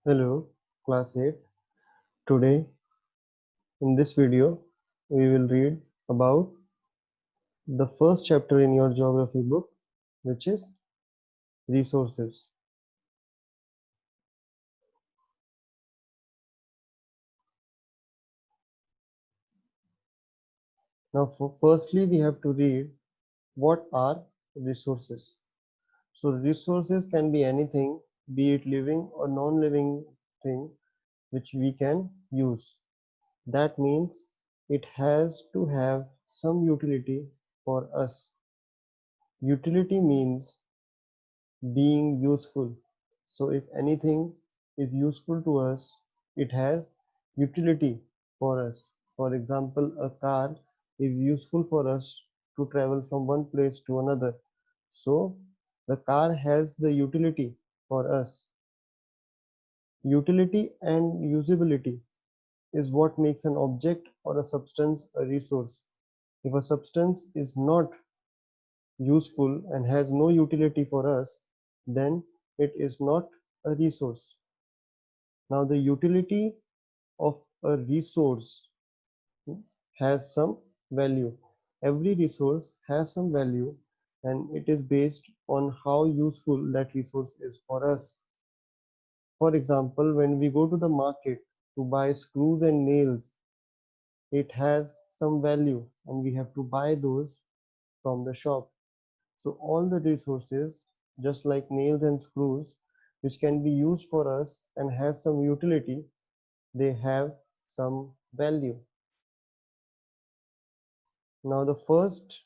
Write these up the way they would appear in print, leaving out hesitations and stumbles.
Hello, class 8. Today, in this video, we will read about the first chapter in your geography book, which is resources. Now, firstly, we have to read what are resources. So, resources can be anything, be it living or non-living thing, which we can use. That means it has to have some utility for us. Utility means being useful. So if anything is useful to us, it has utility for us. For example, a car is useful for us to travel from one place to another. So the car has the utility for us. Utility and usability is what makes an object or a substance a resource. If a substance is not useful and has no utility for us, then it is not a resource. Now, the utility of a resource has some value. Every resource has some value, and it is based on how useful that resource is for us. For example, when we go to the market to buy screws and nails, it has some value, and we have to buy those from the shop. So all the resources, just like nails and screws, which can be used for us and have some utility, they have some value. Now the first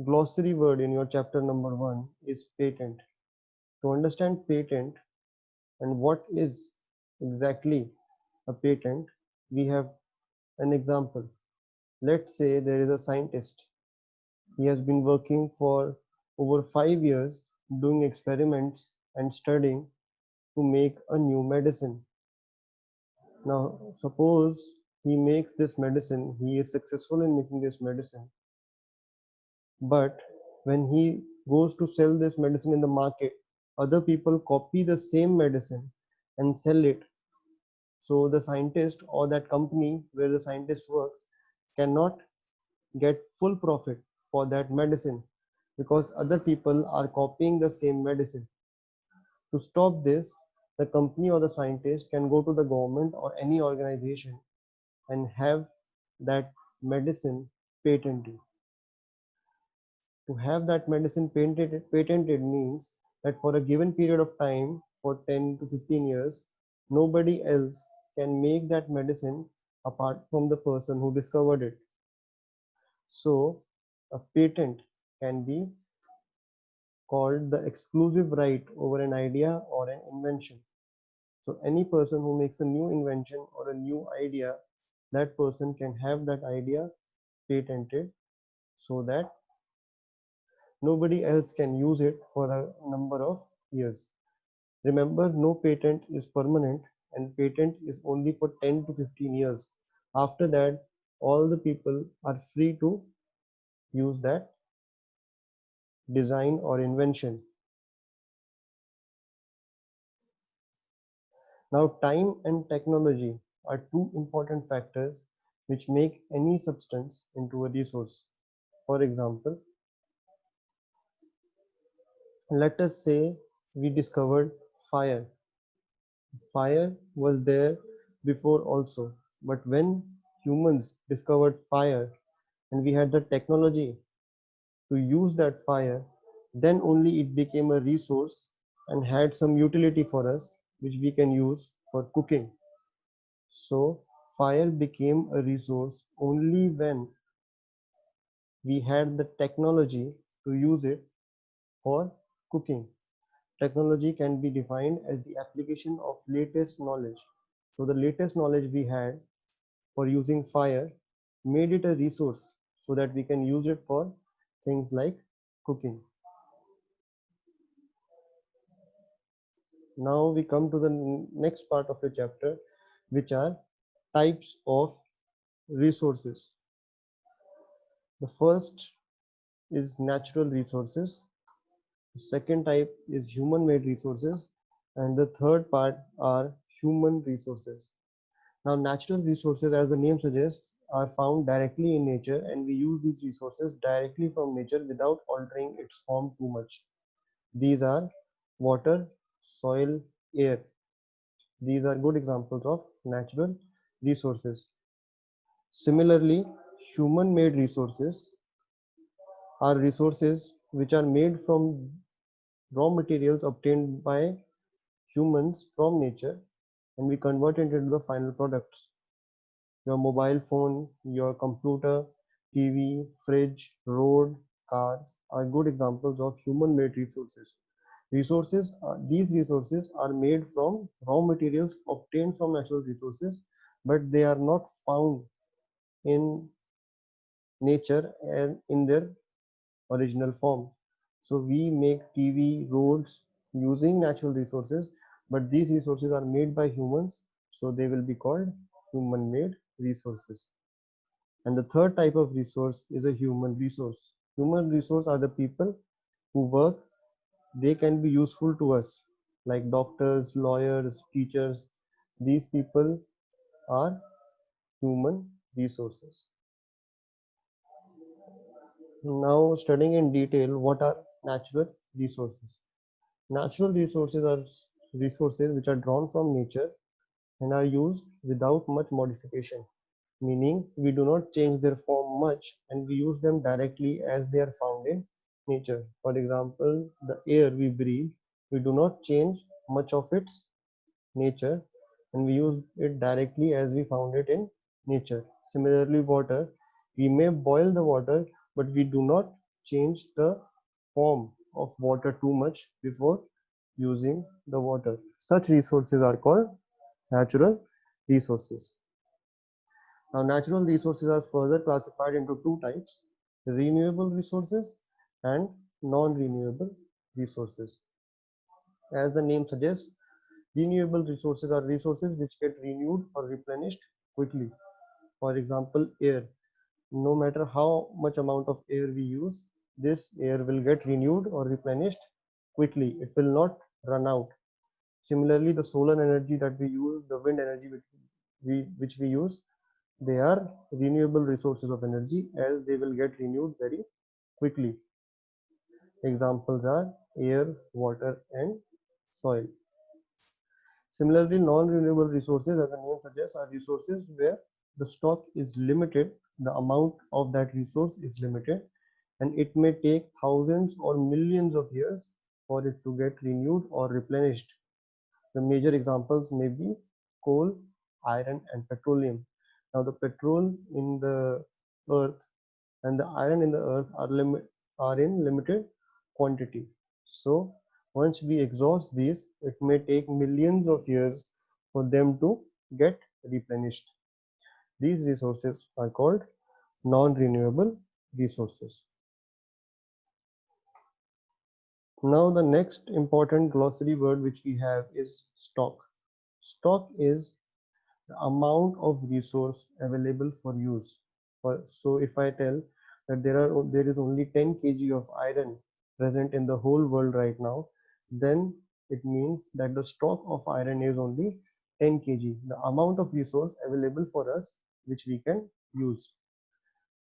glossary word in your chapter number 1 is patent. To understand patent and what is exactly a patent, we have an example. Let's say there is a scientist. He has been working for over 5 years doing experiments and studying to make a new medicine. Now, suppose he makes this medicine, he is successful in making this medicine, but when he goes to sell this medicine in the market, other people copy the same medicine and sell it. So the scientist or that company where the scientist works cannot get full profit for that medicine because other people are copying the same medicine. To stop this, the company or the scientist can go to the government or any organization and have that medicine patented. To have that medicine patented means that for a given period of time, for 10 to 15 years, nobody else can make that medicine apart from the person who discovered it. So, a patent can be called the exclusive right over an idea or an invention. So, any person who makes a new invention or a new idea, that person can have that idea patented so that nobody else can use it for a number of years. Remember, no patent is permanent and patent is only for 10 to 15 years. After that, all the people are free to use that design or invention. Now, time and technology are two important factors which make any substance into a resource. For example, let us say we discovered fire. Fire was there before also, but when humans discovered fire and we had the technology to use that fire, then only it became a resource and had some utility for us, which we can use for cooking. So, fire became a resource only when we had the technology to use it for cooking. Technology can be defined as the application of latest knowledge. So the latest knowledge we had for using fire made it a resource so that we can use it for things like cooking. Now we come to the next part of the chapter, which are types of resources. The first is natural resources. The second type is human made resources, And the third part are human resources. Now, natural resources, as the name suggests, are found directly in nature, and we use these resources directly from nature without altering its form too much. These are water, soil, air. These are good examples of natural resources. Similarly, human-made resources are resources which are made from raw materials obtained by humans from nature, and we convert it into the final products. Your mobile phone, your computer, TV, fridge, road, cars are good examples of human-made resources. These resources are made from raw materials obtained from natural resources, but they are not found in nature and in their original form. So we make TV, roads using natural resources, but these resources are made by humans, so they will be called human-made resources. And the third type of resource is a human resource. Human resource are the people who work, they can be useful to us, like doctors, lawyers, teachers. These people are human resources. Now, studying in detail, what are natural resources? Natural resources are resources which are drawn from nature and are used without much modification, meaning we do not change their form much and we use them directly as they are found in nature. For example, the air we breathe, we do not change much of its nature and we use it directly as we found it in nature. Similarly, water, we may boil the water, but we do not change the form of water too much before using the water. Such resources are called natural resources. Now, natural resources are further classified into two types: renewable resources and non-renewable resources. As the name suggests, renewable resources are resources which get renewed or replenished quickly. For example, air. No matter how much amount of air we use, this air will get renewed or replenished quickly. It will not run out. Similarly, the solar energy that we use, the wind energy which we use, they are renewable resources of energy as they will get renewed very quickly. Examples are air, water, and soil. Similarly, non-renewable resources, as the name suggests, are resources where the stock is limited, the amount of that resource is limited, and it may take thousands or millions of years for it to get renewed or replenished. The major examples may be coal, iron, and petroleum. Now, the petrol in the earth and the iron in the earth are in limited quantity. So, once we exhaust these, it may take millions of years for them to get replenished. These resources are called non-renewable resources. Now, the next important glossary word which we have is stock. Stock is the amount of resource available for use. So if I tell that there is only 10 kg of iron present in the whole world right now, then it means that the stock of iron is only 10 kg, the amount of resource available for us which we can use.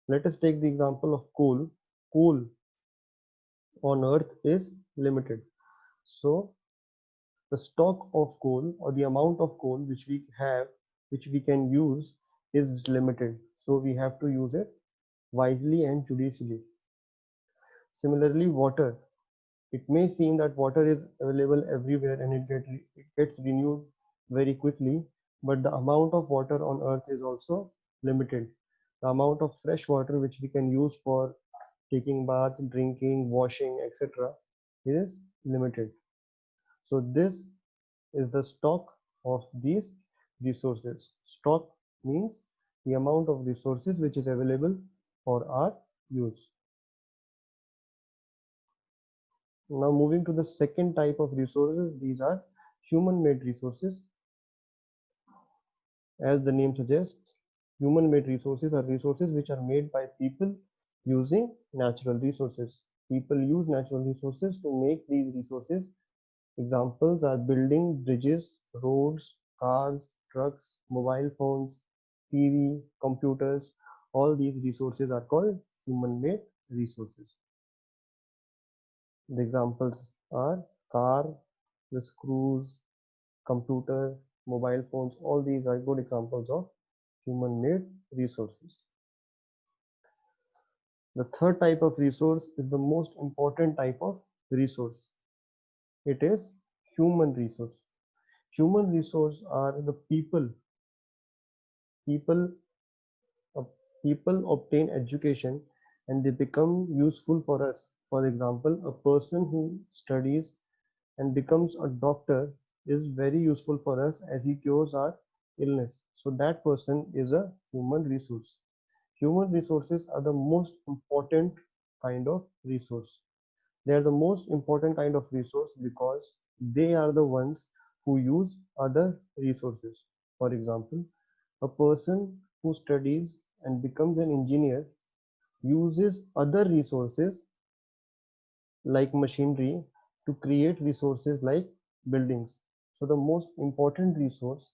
Let us take the example of coal. Coal on earth is limited. So the stock of coal or the amount of coal which we have, which we can use, is limited. So we have to use it wisely and judiciously. Similarly, water. It may seem that water is available everywhere and it gets renewed very quickly, but the amount of water on earth is also limited. The amount of fresh water which we can use for taking bath, drinking, washing, etc. is limited. So this is the stock of these resources. Stock means the amount of resources which is available for our use. Now moving to the second type of resources, these are human-made resources. As the name suggests, human-made resources are resources which are made by people using natural resources. People use natural resources to make these resources Examples are building bridges, roads, cars, trucks, mobile phones, TV, computers. All these resources are called human-made resources. The examples are car, the screws, computer, mobile phones. All these are good examples of human-made resources. The third type of resource is the most important type of resource. It is human resource. Human resource are the people. People, uh, people obtain education and they become useful for us. For example, a person who studies and becomes a doctor is very useful for us as he cures our illness. So that person is a human resource. Human resources are the most important kind of resource. They are the most important kind of resource because they are the ones who use other resources. For example, a person who studies and becomes an engineer uses other resources like machinery to create resources like buildings. So the most important resource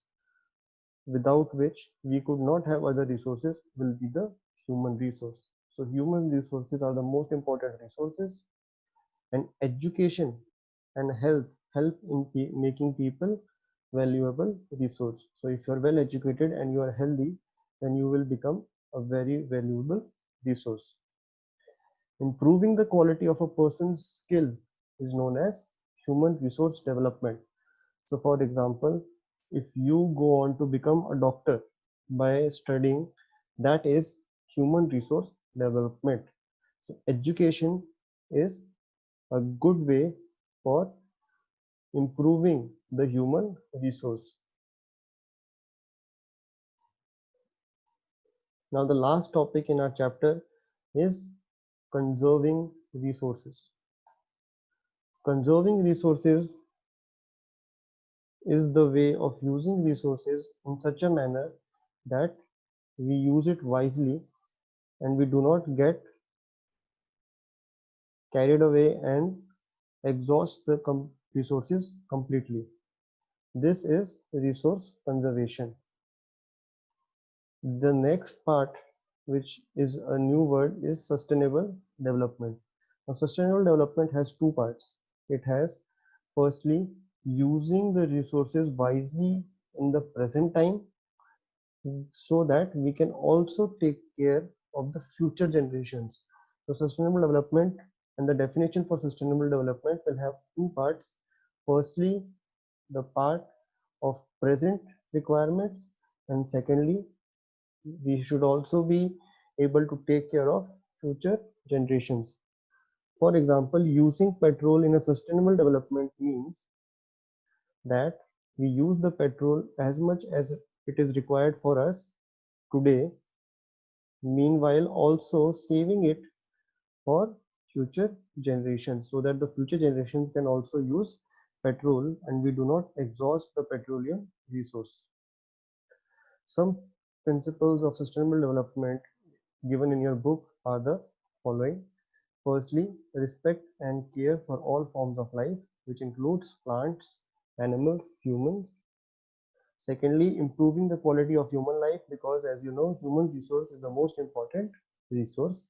without which we could not have other resources will be the human resource. So human resources are the most important resources, and education and health help in making people valuable resource. So if you are well educated and you are healthy, then you will become a very valuable resource. Improving the quality of a person's skill is known as human resource development. So for example, if you go on to become a doctor by studying, that is human resource development. So education is a good way for improving the human resource. Now the last topic in our chapter is conserving resources. Conserving resources is the way of using resources in such a manner that we use it wisely and we do not get carried away and exhaust the resources completely. This is resource conservation. The next part, which is a new word, is sustainable development. Now, sustainable development has two parts. It has, firstly, using the resources wisely in the present time so that we can also take care of the future generations. So sustainable development and the definition for sustainable development will have two parts. Firstly, the part of present requirements, and secondly, we should also be able to take care of future generations. For example, using petrol in a sustainable development means that we use the petrol as much as it is required for us today, meanwhile also saving it for future generations so that the future generations can also use petrol and we do not exhaust the petroleum resource. Some principles of sustainable development given in your book are the following. Firstly, respect and care for all forms of life, which includes plants, animals, humans. Secondly, improving the quality of human life because, as you know, human resource is the most important resource.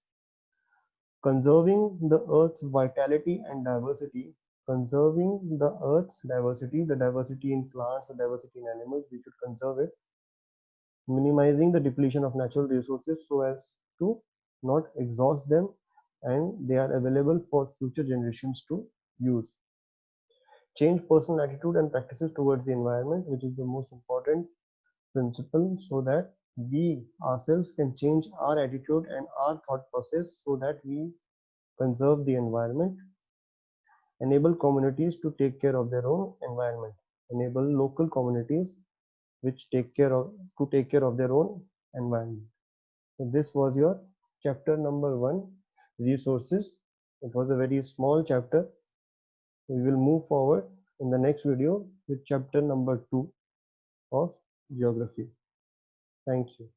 Conserving the earth's vitality and diversity. Conserving the earth's diversity, the diversity in plants, the diversity in animals, we should conserve it. Minimizing the depletion of natural resources so as to not exhaust them and they are available for future generations to use. Change personal attitude and practices towards the environment, which is the most important principle, so that we ourselves can change our attitude and our thought process so that we conserve the environment. Enable communities to take care of their own environment. Enable local communities which take care of their own environment. So this was your chapter number 1, resources. It was a very small chapter. We will move forward in the next video with chapter number 2 of geography. Thank you.